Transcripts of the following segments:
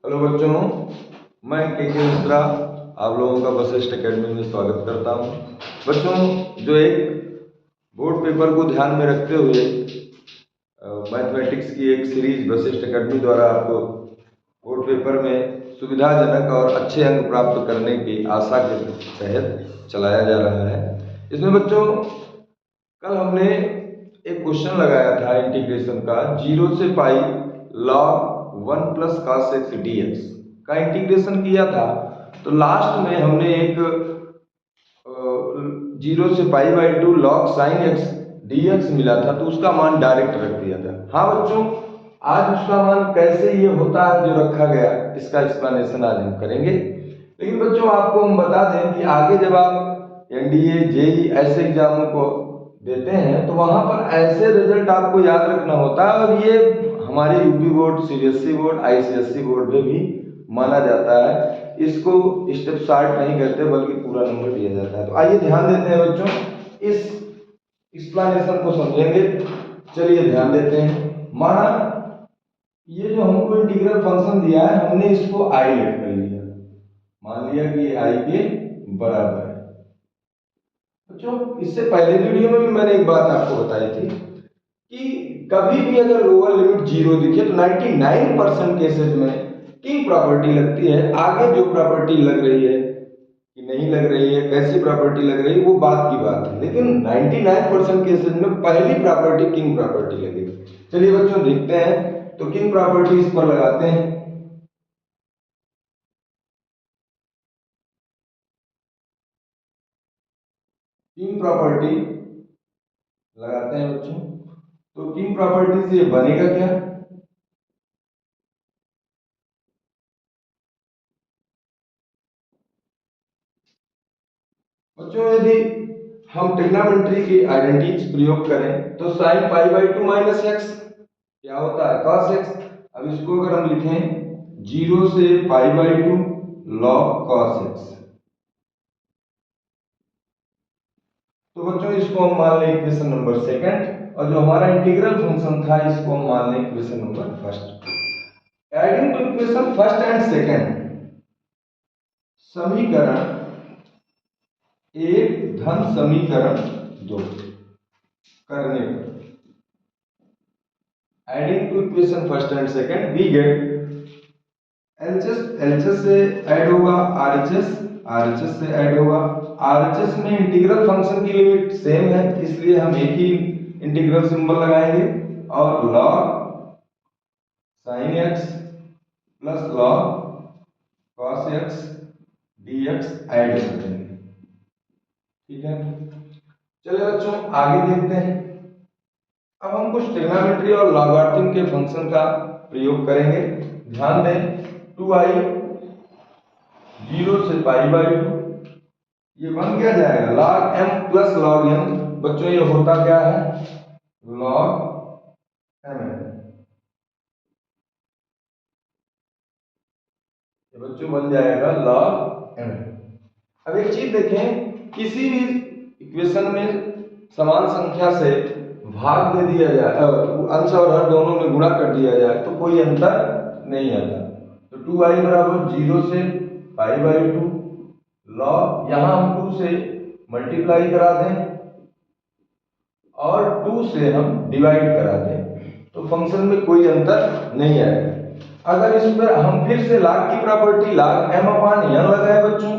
Hello बच्चों, मैं के मिश्रा आप लोगों का वशिष्ठ एकेडमी में स्वागत करता हूं। बच्चों, जो एक बोर्ड पेपर को ध्यान में रखते हुए मैथमेटिक्स की एक सीरीज वशिष्ठ एकेडमी द्वारा आपको बोर्ड पेपर में सुविधाजनक और अच्छे अंक प्राप्त करने की आशा के तहत चलाया जा रहा है। इसमें बच्चों कल हमने एक क्वेश्चन लगाया था इंटीग्रेशन का, 0 से पाई log 1 plus cos x dx का इंटीग्रेशन किया था। तो लास्ट में हमने एक 0 से pi by 2 log sin x dx मिला था, तो उसका मान डायरेक्ट रख दिया था। हाँ बच्चों, आज उसका मान कैसे ये होता है जो रखा गया, इसका एक्सप्लेनेशन आज हम करेंगे। लेकिन बच्चों आपको हम बता दें कि आगे जब आप एनडीए जेई ऐसे एग्जामों को देते हैं तो वहां पर ऐसे रिजल्ट आपको याद रखना होता है, और ये हमारे UP board, CBSE board, ICSE board में भी माना जाता है। इसको स्टेप शार्ट नहीं करते बल्कि पूरा नंबर दिया जाता है। तो आइए ध्यान देते हैं बच्चों, इस एक्सप्लेनेशन को समझेंगे। चलिए ध्यान देते हैं। माना ये जो हमको इंटीग्रल फंक्शन दिया है, हमने इसको आई लेट कर लिया, मान लिया कि आई के बराबर है। बच्चों इससे पहले वीडियो में भी मैंने एक बात आपको बताई थी कि कभी भी अगर लोअर लिमिट 0 दिखे तो 99% केसेज में किंग प्रॉपर्टी लगती है। आगे जो प्रॉपर्टी लग रही है कि नहीं लग रही है, कैसी प्रॉपर्टी लग रही है, वो बात की बात है, लेकिन 99% केसेज में पहली प्रॉपर्टी किंग प्रॉपर्टी लगेगी। चलिए बच्चों देखते हैं। तो किंग प्रॉपर्टी इस पर लगाते हैं। किंग प्रॉपर्टी लगाते हैं बच्चों। तो किंग प्रॉपर्टी से बनेगा क्या? बच्चों यदि हम ट्रिग्नोमेट्री की आइडेंटिटीज प्रयोग करें तो sin pi by 2 minus x क्या होता है? cos x। अब इसको अगर हम लिखें 0 से pi by 2 log cos x, तो बच्चों इसको हम मान लें इक्वेशन नंबर सेकंड, और जो हमारा इंटीग्रल फंक्शन था इसको हम मान लें equation number first. Adding to equation first and second, समीकरण एक धन समीकरण दो करने पर, adding to equation first and second, we get LHS से ऐड होगा आरएचएस, आरएचएस से ऐड होगा। आरएचएस में इंटीग्रल फंक्शन की लिमिट सेम है, इसलिए हम एक ही इंटीग्रल सिंबल लगाएंगे, और log sin x plus log cos x dx add करेंगे। ठीक है, चलिए बच्चों आगे देखते हैं। अब हम कुछ ट्रिग्नोमेट्री और लॉगरिथम के फंक्शन का प्रयोग करेंगे। ध्यान दें, 2i 0 से पाई बाई 2, ये बन क्या जाएगा? log m plus log m। बच्चों ये होता क्या है? log m। ये बच्चों बन जाएगा log m। अब एक चीज देखें, किसी भी इक्वेशन में समान संख्या से भाग दे दिया जाए, अंश और हर दोनों में गुणा कर दिया जाए तो कोई अंतर नहीं आता। तो 2i बराबर 0 से पाई बाई 2 log, यहां हम 2 से मल्टीप्लाई करा दें और 2 से हम डिवाइड करा दें, तो फंक्शन में कोई अंतर नहीं आएगा। अगर इस पर हम फिर से log की प्रॉपर्टी log m अपान n लगाए बच्चों,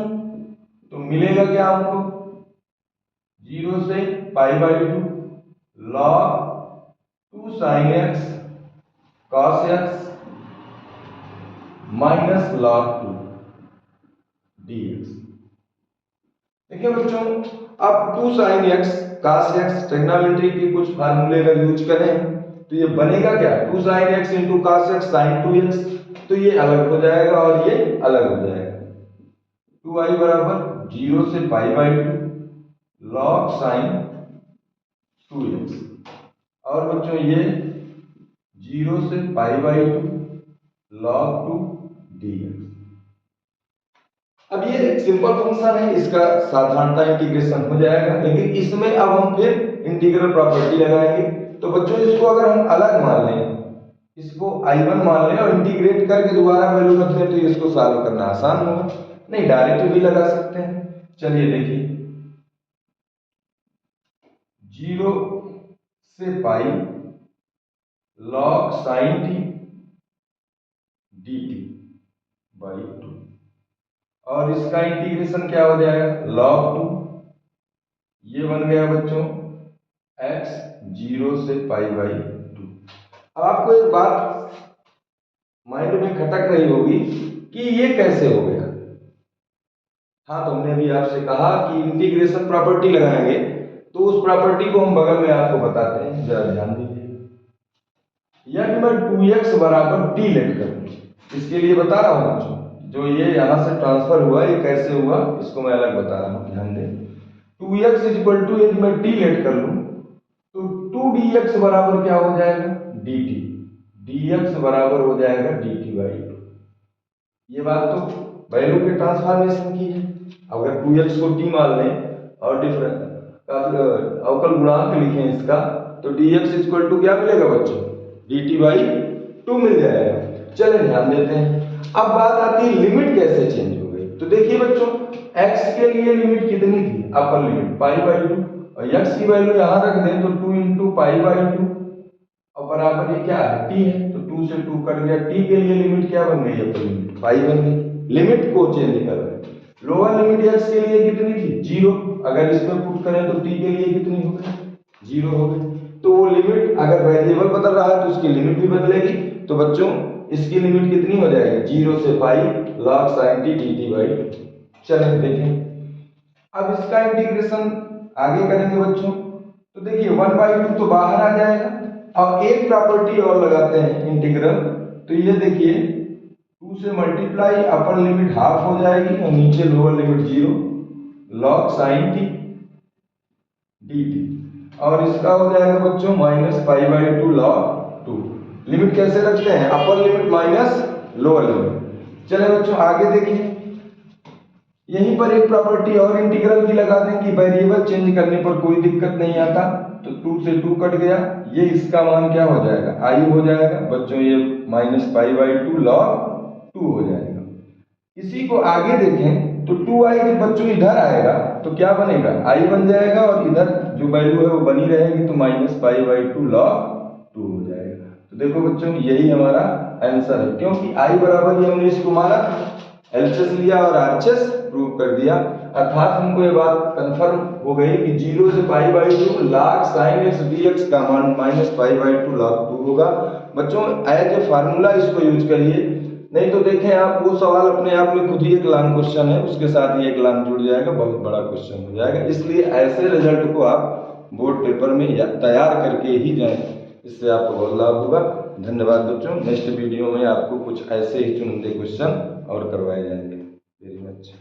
तो मिलेगा क्या हमको? 0 से pi by 2 log 2 sin x cos x minus log 2 dx। देखिए बच्चों, अब 2 sin x cos x trigonometry के कुछ फार्मूले का यूज करें तो ये बनेगा क्या? 2 sin x into cos x sin 2x, तो ये अलग हो जाएगा और ये अलग हो जाएगा। 2i बराबर 0 से pi by 2 log sin 2x, और बच्चों ये 0 से पाई बाई 2 log 2 dx। अब ये एक सिंपल फंक्शन है, इसका साधारणता इंटीग्रेशन हो जाएगा, लेकिन इसमें अब हम फिर इंटीग्रल प्रॉपर्टी लगाएंगे। तो बच्चों इसको अगर हम अलग मान लें इसको I1 मान लें और इंटीग्रेट करके दोबारा वैल्यू रख लें तो इसको सॉल्व करना आसान होगा। नहीं, डायरेक्ट भी लगा सकते हैं। चलिए देखिए, 0 से पाई log sin t dt by 2, और इसका इंटीग्रेशन क्या हो जाएगा, log 2। ये बन गया बच्चों x 0 से पाई बाई 2। अब आपको एक बात माइंड में खटक रही होगी कि ये कैसे हो गया। हाँ, तो हमने अभी आपसे कहा कि इंटीग्रेशन प्रॉपर्टी लगाएंगे, तो उस प्रॉपर्टी को हम बगल में आपको बताते हैं, जरा ध्यान दीजिए। यदि मैं 2x बराबर t लेट करूं, इसके लिए बता रहा हूं बच्चों, जो ये यहां से ट्रांसफर हुआ ये कैसे हुआ इसको मैं अलग बता रहा हूं, ध्यान दें। 2x इक्वल टू यदि मैं t लेट कर लूं तो 2dx बराबर क्या हो जाएगा, dt। dx बराबर हो जाएगा dt बाई 2। ये बात तो वैल्यू के ट्रांसफॉर्मेशन की है। अगर 2x को t मान लें और डिफरेंस अवकल गुणांक लिखें इसका, तो dx इक्वल टू क्या मिलेगा बच्चों, dt बाई 2 मिल जाएगा। चलिए ध्यान देते हैं। अब बात आती है लिमिट कैसे चेंज हो गई। तो देखिए बच्चों, x के लिए लिमिट कितनी थी, अपर लिमिट पाई बाई 2, और x की वैल्यू यहां रख दें तो 2 इंटू पाई बाई 2, और बराबर ये क्या है, t है, तो 2 से 2 कट गया। t के लिए लिमिट क्या बन गई, अपर लिमिट पाई बन गई। लिमिट को चेंज कर रहे हैं। लोअर लिमिट x के लिए कितनी थी, 0। अगर इसमें पुट करें तो t के लिए कितनी हो गई, 0 हो गई। तो वो लिमिट अगर वेरिएबल बदल रहा है तो उसकी लिमिट भी बदलेगी। तो बच्चों इसकी लिमिट कितनी हो जाएगी, 0 से पाई log sin t dt by 2। चलिए देखें, अब इसका इंटीग्रेशन आगे करेंगे बच्चों। तो देखिए 1/2 तो बाहर आ जाएगा, अब एक प्रॉपर्टी और लगाते हैं इंटीग्रल। तो ये देखिए 2 से मल्टीप्लाई अपर लिमिट हाफ हो जाएगी और नीचे lower limit 0 log sin t dt, और इसका हो जाएगा बच्चों minus pi by 2 log 2। Limit कैसे रखते हैं, upper limit minus lower limit. चले बच्चों आगे देखिए, यहीं पर एक प्रॉपर्टी और इंटीग्रल की लगा दें कि वेरिएबल चेंज करने पर कोई दिक्कत नहीं आता। तो 2 से 2 कट गया, ये इसका मान क्या हो जाएगा, i हो जाएगा बच्चों, ये माइनस पाई बाई 2 log 2 हो जाएगा। इसी को आगे देखें तो 2i जब बच्चों इधर आएगा तो क्या बनेगा, i बन जाएगा, और इधर जो वैल्यू है वो बनी रहेगी, तो माइनस पाई बाई 2 log 2 हो जाएगा। तो देखो बच्चों यही हमारा आंसर है, क्योंकि i बराबर ही हमने इसको माना, एलएचएस लिया और आरएचएस प्रूव कर दिया। अर्थात हमको ये बात कंफर्म हो गई कि 0 से pi by 2 log sin x dx का मान माइनस पाई बाई 2 log 2 होगा। बच्चों एज ए फार्मूला इसको यूज करिए, नहीं तो देखें आप वो सवाल अपने आप में खुद ही एक लॉन्ग क्वेश्चन है, उसके साथ ही एक लॉन्ग जुड़ जाएगा, बहुत बड़ा क्वेश्चन हो जाएगा। इसलिए ऐसे रिजल्ट को आप बोर्ड पेपर में तैयार करके ही जाएं, इससे आपको बहुत लाभ होगा। धन्यवाद बच्चों। नेक्स्ट वीडियो में आपको कुछ ऐसे ही चुनिंदे क्वेश्चन और करवाए जाएंगे। Very much.